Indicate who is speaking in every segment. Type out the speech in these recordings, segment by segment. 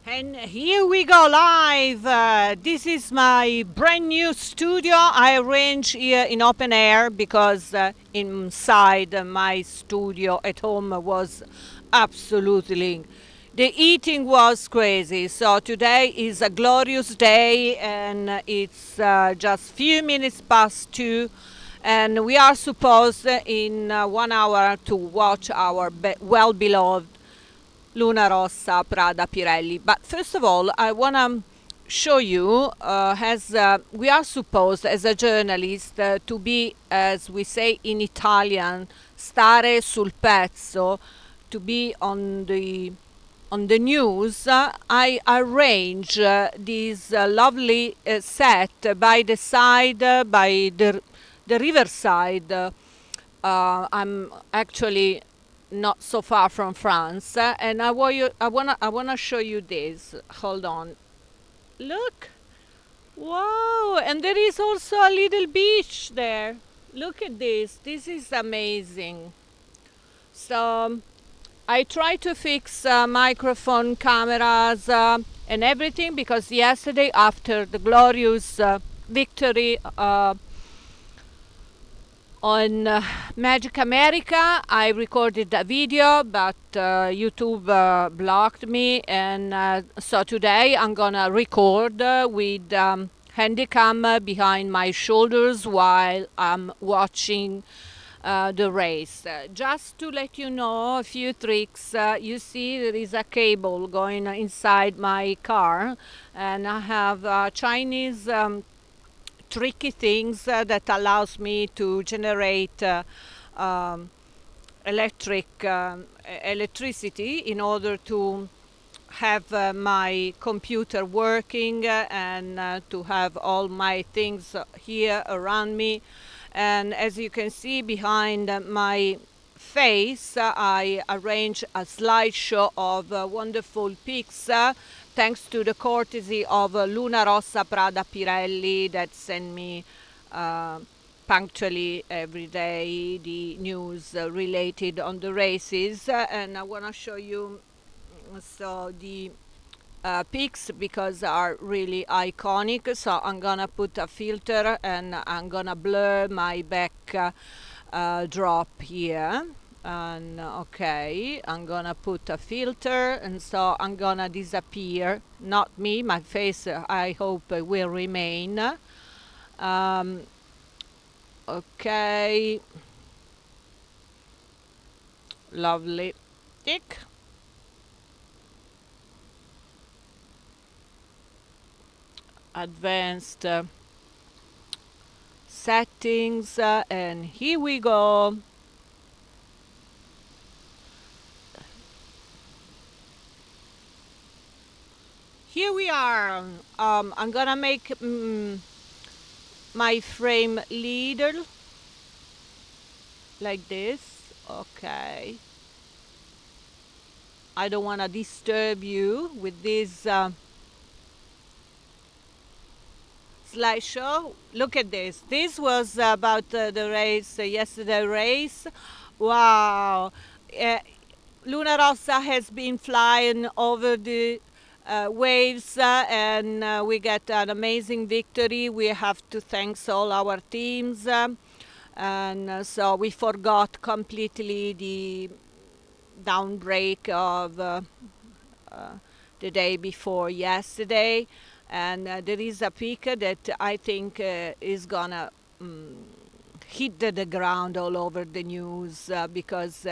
Speaker 1: And here we go live. This is my brand new studio I arranged here in open air because inside my studio at home was absolutely. The eating was crazy. So today is a glorious day and it's just few minutes past 2 and we are supposed in 1 hour to watch our well-beloved Luna Rossa, Prada, Pirelli. But first of all, I want to show you, as we are supposed as a journalist to be, as we say in Italian, stare sul pezzo, to be on the news. I arrange this lovely set by the side, by the Riverside. I'm actually not so far from France, and I wanna show you this. Hold on, look, wow! And there is also a little beach there. Look at this. This is amazing. So I try to fix microphone, cameras, and everything because yesterday, after the glorious victory on Magic America, I recorded a video, but YouTube blocked me, and so today I'm gonna record with handycam behind my shoulders while I'm watching the race. Just to let you know a few tricks, you see there is a cable going inside my car, and I have Chinese tricky things that allows me to generate um, electricity in order to have my computer working and to have all my things here around me. And as you can see behind my face, I arrange a slideshow of wonderful pics thanks to the courtesy of Luna Rossa, Prada, Pirelli that send me uh, punctually every day the news related on the races. And I want to show you so the pics because are really iconic. So I'm gonna put a filter and I'm gonna blur my back drop here. And okay, I'm gonna put a filter, and so I'm gonna disappear. Not me, my face. I hope will remain. Um, okay, lovely. Tick. Advanced settings, and here we go. Here we are. I'm gonna make my frame little like this. Okay. I don't want to disturb you with this slideshow. Look at this. This was about the race, yesterday race. Wow. Uh, Luna Rossa has been flying over the waves and we get an amazing victory. We have to thank all our teams. And so we forgot completely the downbreak of the day before yesterday. And there is a peak that I think is gonna hit the ground all over the news because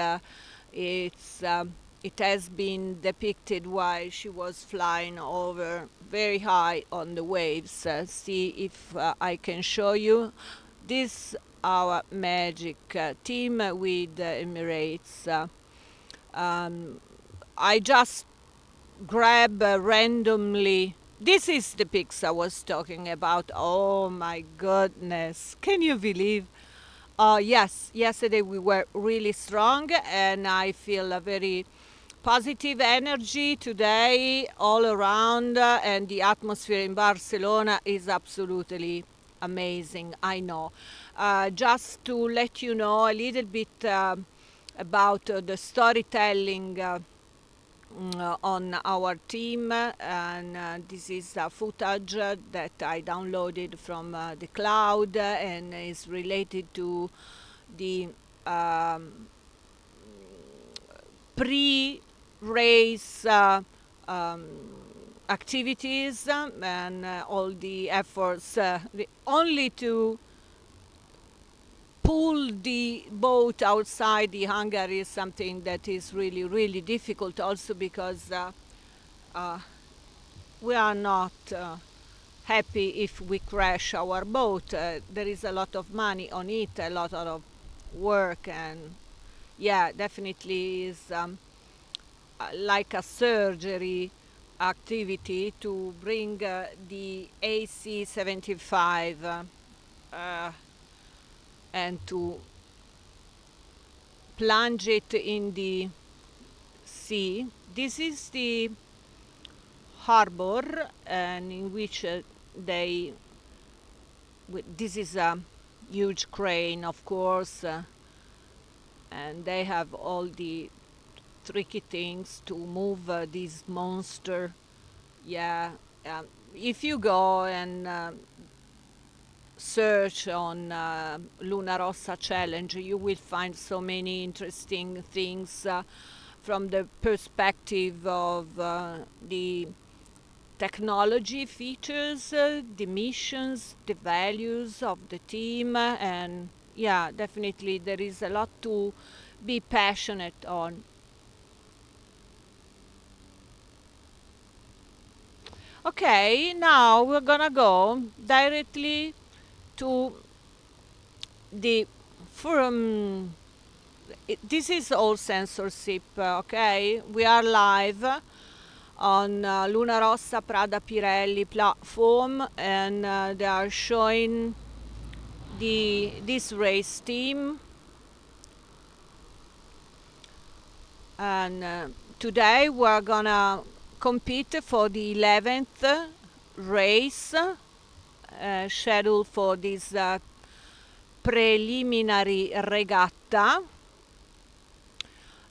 Speaker 1: it has been depicted while she was flying over very high on the waves. See if I can show you this our magic team with Emirates. I just grab randomly. This is the pics I was talking about. Oh my goodness. Can you believe? Yes, yesterday we were really strong, and I feel a very positive energy today all around, and the atmosphere in Barcelona is absolutely amazing. I know. Just to let you know a little bit about the storytelling on our team, and this is footage that I downloaded from the cloud and is related to the um, pre-race um, activities and all the efforts only to pull the boat outside the hangar is something that is really, really difficult also because uh, we are not happy if we crash our boat. There is a lot of money on it, a lot of work, and yeah, definitely is like a surgery activity to bring the AC 75 uh, and to plunge it in the sea. This is the harbor, and in which they. This is a huge crane, of course, and they have all the tricky things to move this monster. Yeah, um, if you go and search on Luna Rossa challenge, you will find so many interesting things from the perspective of the technology features, the missions, the values of the team, and yeah, definitely there is a lot to be passionate on. Okay, now we're gonna go directly to the from this is all censorship, okay? We are live on Luna Rossa Prada Pirelli platform, and they are showing this race team, and today we're gonna compete for the 11th race scheduled for this preliminary regatta,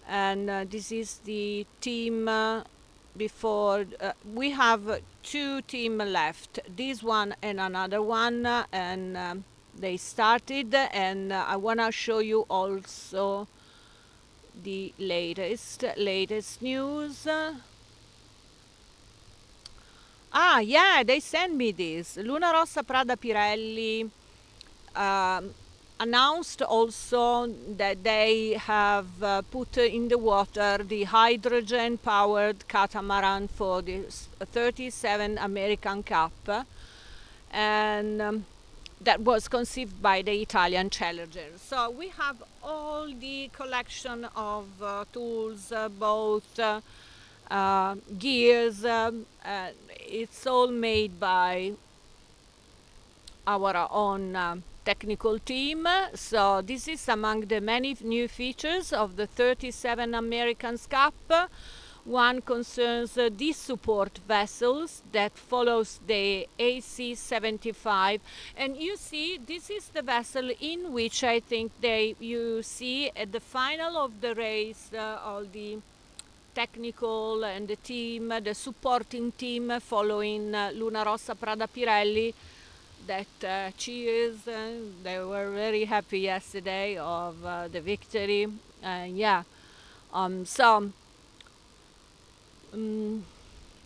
Speaker 1: and this is the team before we have two team left, this one and another one, and they started, and I want to show you also the latest news. Yeah, they sent me this. Luna Rossa Prada Pirelli um, announced also that they have put in the water the hydrogen powered catamaran for the 37 American Cup, and that was conceived by the Italian challenger. So we have all the collection of tools, both gears. It's all made by our own technical team. So this is among the many new features of the 37 Americans Cup. One concerns these support vessels that follows the AC-75, and you see this is the vessel in which I think you see at the final of the race all the technical and the team, the supporting team following Luna Rossa Prada Pirelli that cheers. They were very happy yesterday of the victory. Yeah, so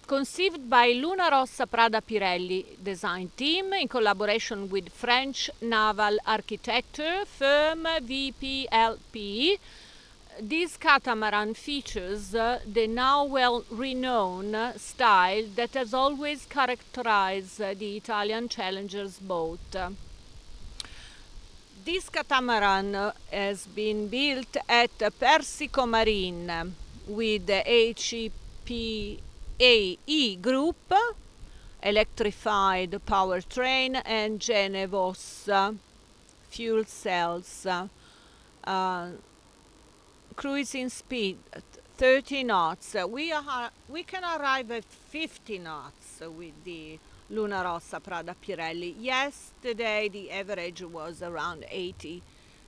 Speaker 1: conceived by Luna Rossa Prada Pirelli design team in collaboration with French naval architecture firm VPLP. This catamaran features the now well-renowned style that has always characterized the Italian Challenger's boat. This catamaran has been built at Persico Marine with the HEPAE Group, electrified powertrain, and Genevos fuel cells. Cruising speed 30 knots. We can arrive at 50 knots with the Luna Rossa Prada Pirelli. Yesterday the average was around 80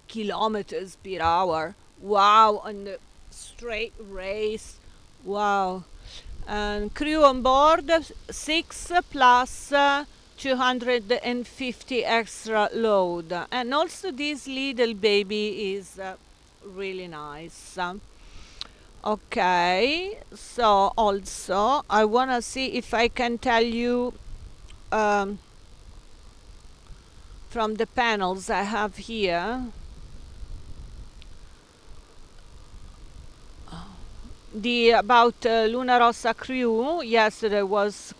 Speaker 1: kilometers per hour. Wow, on the straight race Wow. And crew on board, six plus 250 extra load. And also this little baby is really nice. Okay, so also I want to see if I can tell you um, from the panels I have here. The about Luna Rossa crew yesterday was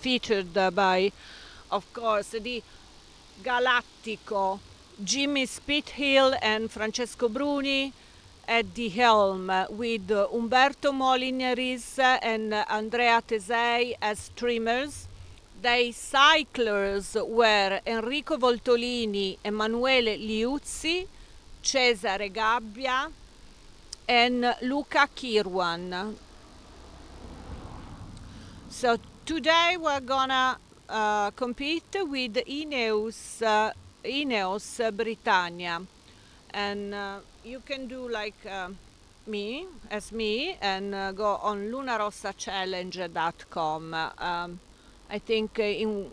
Speaker 1: featured by, of course, the Galattico, Jimmy Spithill and Francesco Bruni at the helm, with Umberto Molinaris and Andrea Tesei as trimmers. The cyclers were Enrico Voltolini, Emanuele Liuzzi, Cesare Gabbia, and Luca Kirwan. So today we're gonna compete with Ineos Britannia, and you can do like me, and go on lunarossachallenge.com. I think in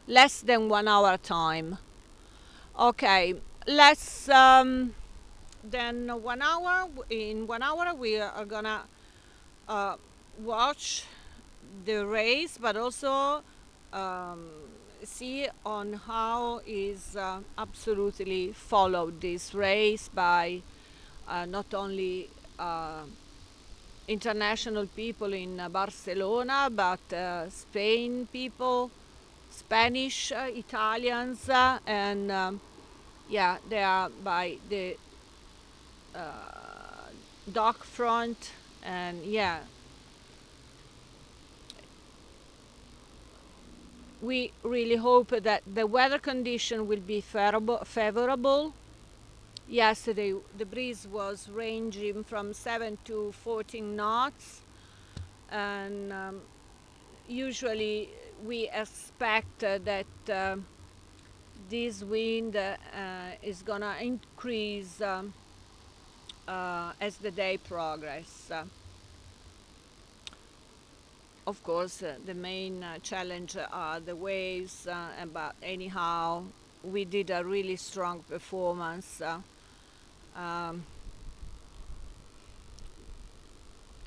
Speaker 1: less than 1 hour time. Okay, less than 1 hour. In 1 hour, we are gonna uh, watch the race, but also um, see on how is absolutely followed this race by not only international people in Barcelona, but Spain people, Spanish, Italians, and yeah, they are by the dock front, and yeah, we really hope that the weather condition will be favorable. Yesterday, the breeze was ranging from 7 to 14 knots, and usually we expect that this wind is gonna increase as the day progresses. Of course, the main challenge are the waves, but anyhow, we did a really strong performance. Um,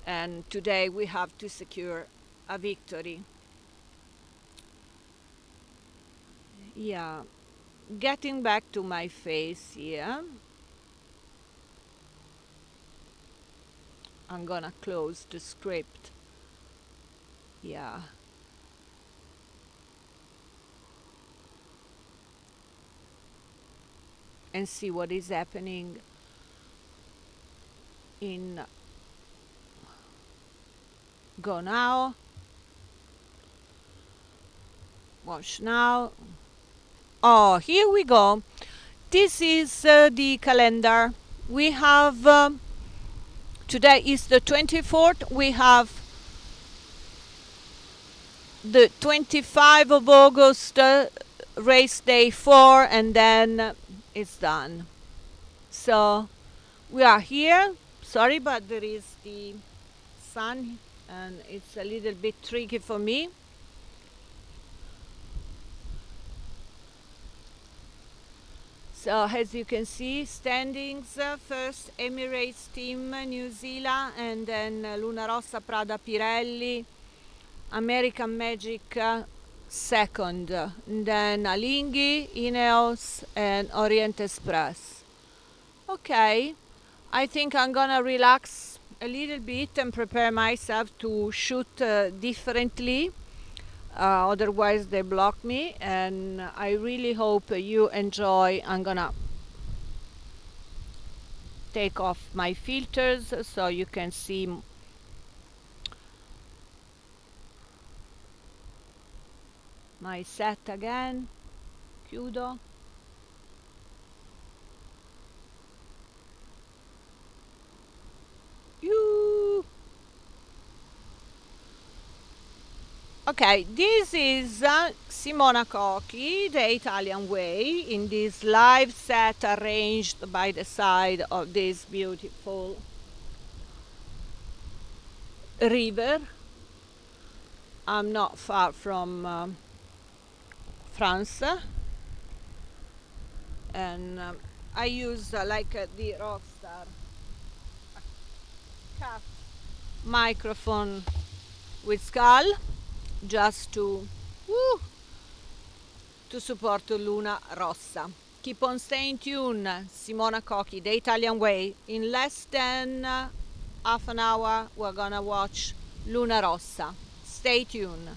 Speaker 1: and today we have to secure a victory. Yeah, getting back to my face here, I'm gonna close the script. Yeah. And see what is happening in go now, watch now. Oh, here we go. This is the calendar. We have today is the 24th. We have the 25th of August, race day 4, and then it's done. So we are here. Sorry, but there is the sun, and it's a little bit tricky for me. So as you can see, standings, first Emirates team, New Zealand, and then Luna Rossa, Prada, Pirelli, American Magic, second, and then Alinghi, Ineos, and Orient Express. Okay, I think I'm gonna relax a little bit and prepare myself to shoot differently. Otherwise they block me, and I really hope you enjoy. I'm gonna take off my filters so you can see my set again. Chiudo. You. Okay, this is Simona Cochi, the Italian way, in this live set arranged by the side of this beautiful river. I'm not far from France, and I use the Rockstar cat microphone with skull just to support Luna Rossa. Keep on staying tuned. Simona Cochi, The Italian Way. In less than half an hour, we're gonna watch Luna Rossa. Stay tuned.